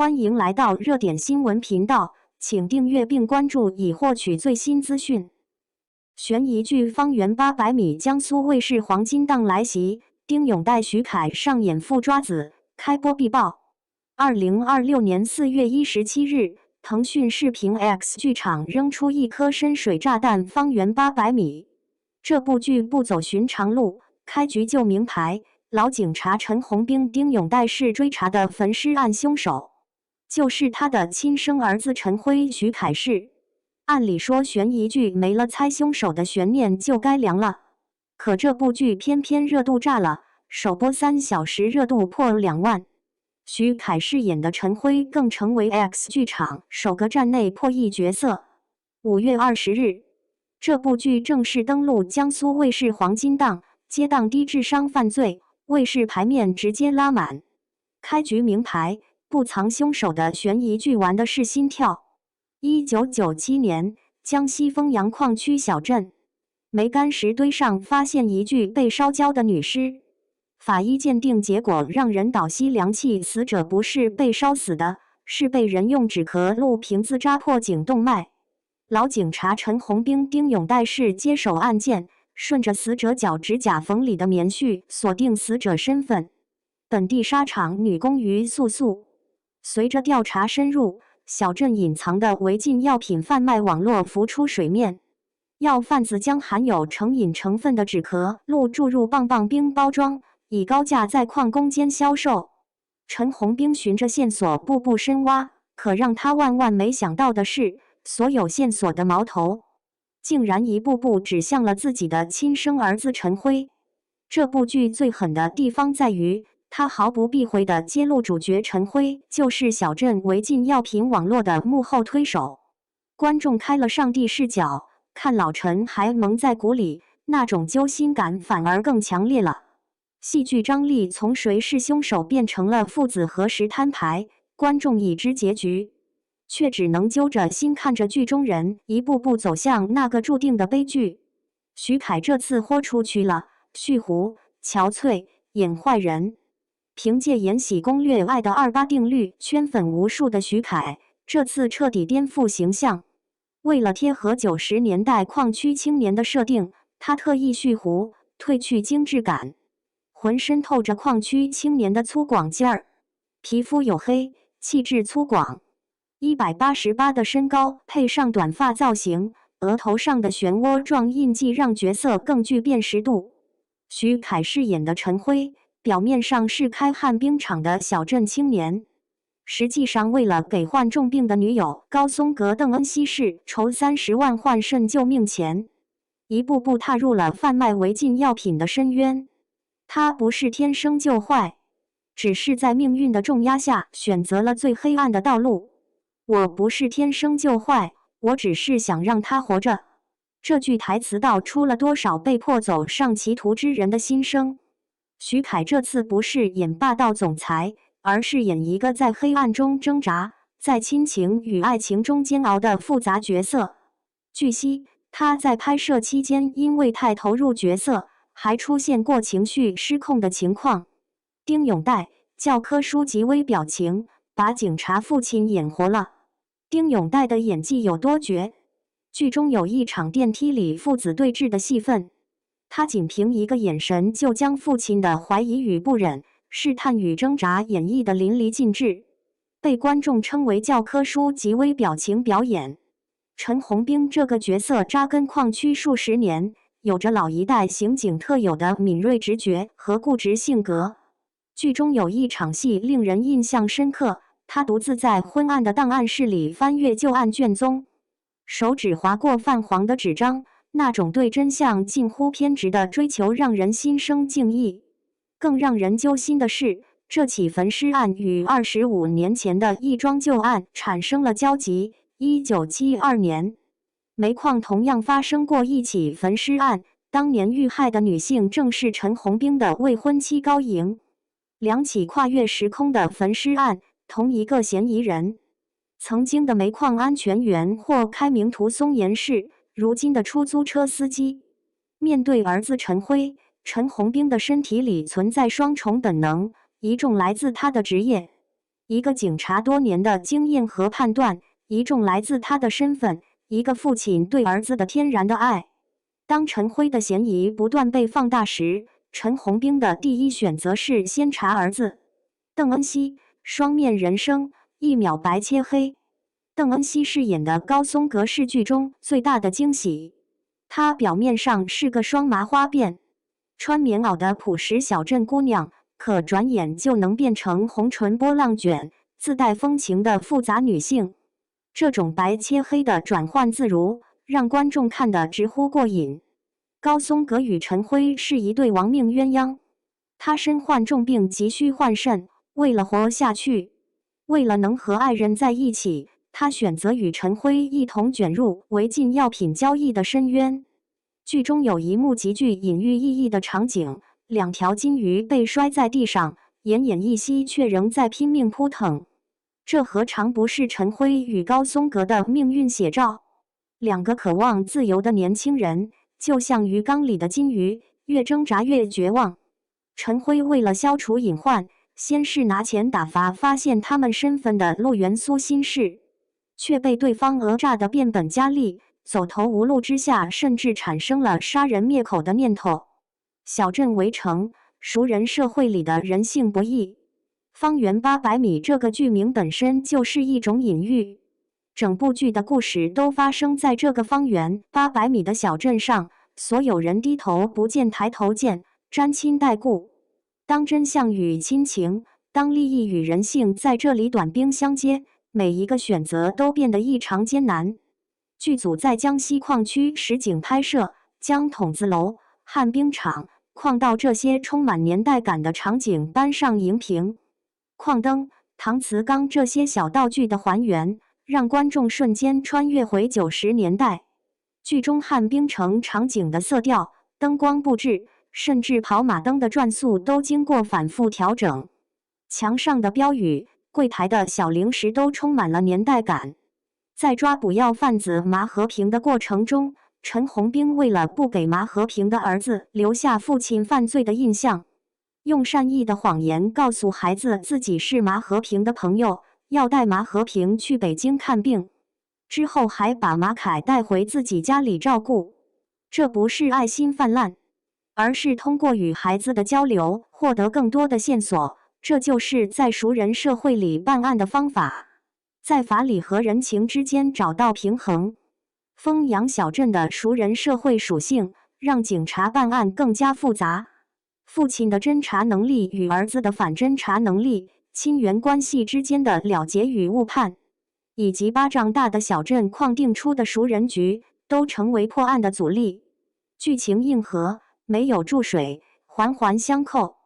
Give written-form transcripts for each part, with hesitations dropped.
欢迎来到热点新闻频道，请订阅并关注以获取最新资讯。悬疑剧《方圆800米》江苏卫视黄金档来袭，丁勇带徐凯上演父抓子，开播必爆。2026年4月17日，腾讯视频 X 剧场扔出一颗深水炸弹《方圆800米》。这部剧不走寻常路，开局就明牌，老警察陈红兵丁勇带是追查的焚尸案凶手，就是他的亲生儿子陈辉徐凯是。按理说悬疑剧没了猜凶手的悬念就该凉了，可这部剧偏偏热度炸了，首播3小时热度破2万。徐凯饰演的陈辉更成为 X 剧场首个站内破亿角色。5月20日，这部剧正式登陆江苏卫视黄金档，接档低智商犯罪，卫视排面直接拉满。开局明牌，不藏凶手的悬疑剧玩的是心跳。1997年，江西丰阳矿区小镇煤干石堆上发现一具被烧焦的女尸，法医鉴定结果让人倒吸凉气，死者不是被烧死的，是被人用纸壳录瓶子扎破颈动脉。老警察陈红兵丁勇带是接手案件，顺着死者脚趾甲缝里的棉絮锁定死者身份，本地纱厂女工于素素。随着调查深入，小镇隐藏的违禁药品贩卖网络浮出水面，药贩子将含有成瘾成分的纸壳录注入棒棒冰包装，以高价在矿工间销售。陈红兵循着线索步步深挖，可让他万万没想到的是，所有线索的矛头竟然一步步指向了自己的亲生儿子陈辉。这部剧最狠的地方在于，他毫不避讳地揭露主角陈辉就是小镇违禁药品网络的幕后推手。观众开了上帝视角，看老陈还蒙在鼓里，那种揪心感反而更强烈了。戏剧张力从谁是凶手变成了父子何时摊牌，观众已知结局，却只能揪着心看着剧中人一步步走向那个注定的悲剧。徐凯这次豁出去了，蓄胡、憔悴，演坏人。凭借《延禧攻略》爱的28定律圈粉无数的徐凯，这次彻底颠覆形象。为了贴合90年代矿区青年的设定，他特意蓄胡，褪去精致感，浑身透着矿区青年的粗犷劲儿，皮肤黝黑，气质粗犷。188的身高配上短发造型，额头上的漩涡状印记让角色更具辨识度。徐凯饰演的陈辉，表面上是开旱冰场的小镇青年，实际上为了给患重病的女友高松格邓恩熙氏筹30万换肾救命钱，一步步踏入了贩卖违禁药品的深渊。他不是天生就坏，只是在命运的重压下选择了最黑暗的道路。我不是天生就坏，我只是想让他活着。这句台词道出了多少被迫走上歧途之人的心声。徐凯这次不是演霸道总裁，而是演一个在黑暗中挣扎，在亲情与爱情中煎熬的复杂角色。据悉，他在拍摄期间因为太投入角色，还出现过情绪失控的情况。丁勇带教科书级微表情，把警察父亲演活了。丁勇带的演技有多绝？剧中有一场电梯里父子对峙的戏份，他仅凭一个眼神就将父亲的怀疑与不忍、试探与挣扎演绎得淋漓尽致，被观众称为教科书级微表情表演。陈红兵这个角色扎根矿区数十年，有着老一代刑警特有的敏锐直觉和固执性格。剧中有一场戏令人印象深刻，他独自在昏暗的档案室里翻阅旧案卷宗，手指划过泛黄的纸张，那种对真相近乎偏执的追求让人心生敬意。更让人揪心的是，这起焚尸案与25年前的一桩旧案产生了交集。1972年，煤矿同样发生过一起焚尸案，当年遇害的女性正是陈红兵的未婚妻高莹。2起跨越时空的焚尸案，同一个嫌疑人。曾经的煤矿安全员或开明图松岩氏，如今的出租车司机。面对儿子陈辉，陈红兵的身体里存在双重本能，一种来自他的职业，一个警察多年的经验和判断，一众来自他的身份，一个父亲对儿子的天然的爱。当陈辉的嫌疑不断被放大时，陈红兵的第一选择是先查儿子邓恩熙。双面人生，一秒白切黑。邓恩熙饰演的高松格是剧中最大的惊喜。她表面上是个双麻花辫、穿棉袄的朴实小镇姑娘，可转眼就能变成红唇波浪卷、自带风情的复杂女性。这种白切黑的转换自如，让观众看得直呼过瘾。高松格与陈辉是一对亡命鸳鸯，他身患重病，急需换肾。为了活下去，为了能和爱人在一起，他选择与陈辉一同卷入违禁药品交易的深渊。剧中有一幕极具隐喻意义的场景，2条金鱼被摔在地上，奄奄一息，却仍在拼命扑腾。这何尝不是陈辉与高松格的命运写照？2个渴望自由的年轻人，就像鱼缸里的金鱼，越挣扎越绝望。陈辉为了消除隐患，先是拿钱打发发现他们身份的陆元苏心事，却被对方讹诈得变本加厉，走投无路之下，甚至产生了杀人灭口的念头。小镇围城，熟人社会里的人性博弈。方圆800米这个剧名本身就是一种隐喻，整部剧的故事都发生在这个方圆800米的小镇上，所有人低头不见抬头见，沾亲带故。当真相与亲情，当利益与人性在这里短兵相接，每一个选择都变得异常艰难。剧组在江西矿区实景拍摄，将筒子楼、旱冰场、矿道这些充满年代感的场景搬上荧屏。矿灯、搪瓷缸这些小道具的还原，让观众瞬间穿越回90年代。剧中旱冰城场景的色调、灯光布置，甚至跑马灯的转速都经过反复调整。墙上的标语、柜台的小零食都充满了年代感。在抓捕药贩子马和平的过程中，陈红兵为了不给马和平的儿子留下父亲犯罪的印象，用善意的谎言告诉孩子自己是马和平的朋友，要带马和平去北京看病，之后还把马凯带回自己家里照顾。这不是爱心泛滥，而是通过与孩子的交流获得更多的线索。这就是在熟人社会里办案的方法，在法理和人情之间找到平衡。丰阳小镇的熟人社会属性，让警察办案更加复杂。父亲的侦查能力与儿子的反侦查能力，亲缘关系之间的了结与误判，以及巴掌大的小镇框定出的熟人局，都成为破案的阻力。剧情硬核，没有注水，环环相扣。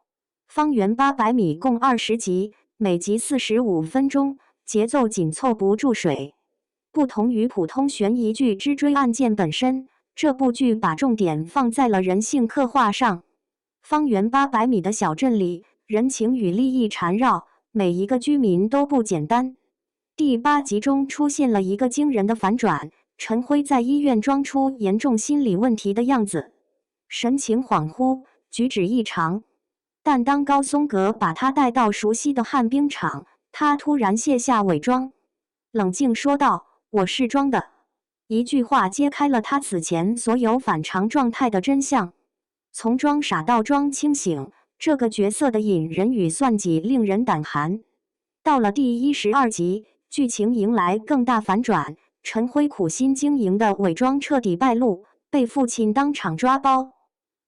方圆800米共20集，每集45分钟，节奏紧凑不注水。不同于普通悬疑剧之追案件本身，这部剧把重点放在了人性刻画上。方圆800米的小镇里，人情与利益缠绕，每一个居民都不简单。第8集中出现了一个惊人的反转，陈辉在医院装出严重心理问题的样子，神情恍惚，举止异常。但当高松格把他带到熟悉的旱冰场，他突然卸下伪装，冷静说道：“我是装的。”一句话揭开了他此前所有反常状态的真相。从装傻到装清醒，这个角色的隐忍与算计令人胆寒。到了第12集，剧情迎来更大反转，陈辉苦心经营的伪装彻底败露，被父亲当场抓包。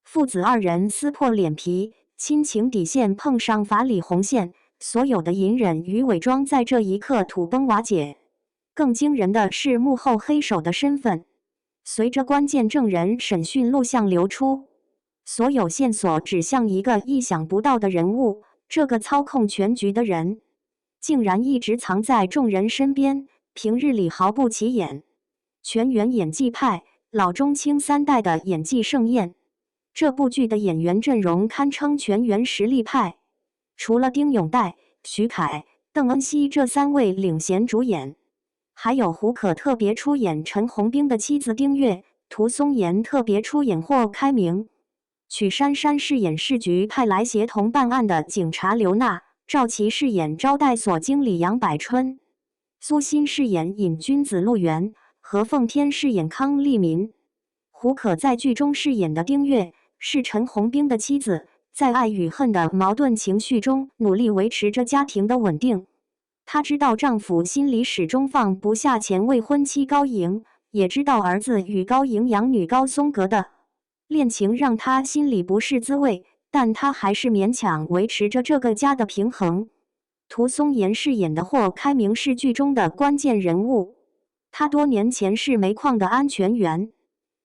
父子2人撕破脸皮，亲情底线碰上法理红线，所有的隐忍与伪装在这一刻土崩瓦解。更惊人的是幕后黑手的身份。随着关键证人审讯录像流出，所有线索指向一个意想不到的人物，这个操控全局的人，竟然一直藏在众人身边，平日里毫不起眼。全员演技派，老中青3代的演技盛宴。这部剧的演员阵容堪称全员实力派，除了丁永岱、徐凯、邓恩熙这3位领衔主演，还有胡可特别出演陈红兵的妻子丁月，涂松岩特别出演霍开明，曲珊珊饰演市局派来协同办案的警察刘娜，赵琦饰演招待所经理杨百春，苏欣饰演瘾君子陆源，何凤天饰演康利民。胡可在剧中饰演的丁月是陈红兵的妻子，在爱与恨的矛盾情绪中努力维持着家庭的稳定。她知道丈夫心里始终放不下前未婚妻高莹，也知道儿子与高莹养女高松阁的恋情让她心里不是滋味，但她还是勉强维持着这个家的平衡。涂松岩饰演的霍开明是剧中的关键人物，他多年前是煤矿的安全员，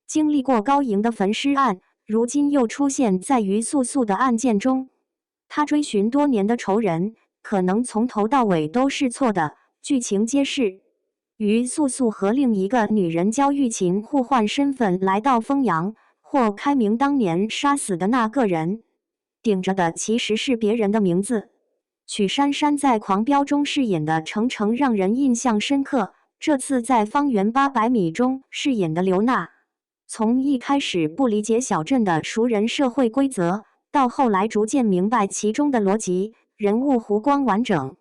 经历过高莹的焚尸案，如今又出现在于素素的案件中。他追寻多年的仇人，可能从头到尾都是错的。剧情揭示，于素素和另一个女人焦玉琴互换身份来到丰阳，霍开明当年杀死的那个人，顶着的其实是别人的名字。曲珊珊在《狂飙》中饰演的程程让人印象深刻，这次在《方圆800米》中饰演的刘娜，从一开始不理解小镇的熟人社会规则，到后来逐渐明白其中的逻辑，人物弧光完整。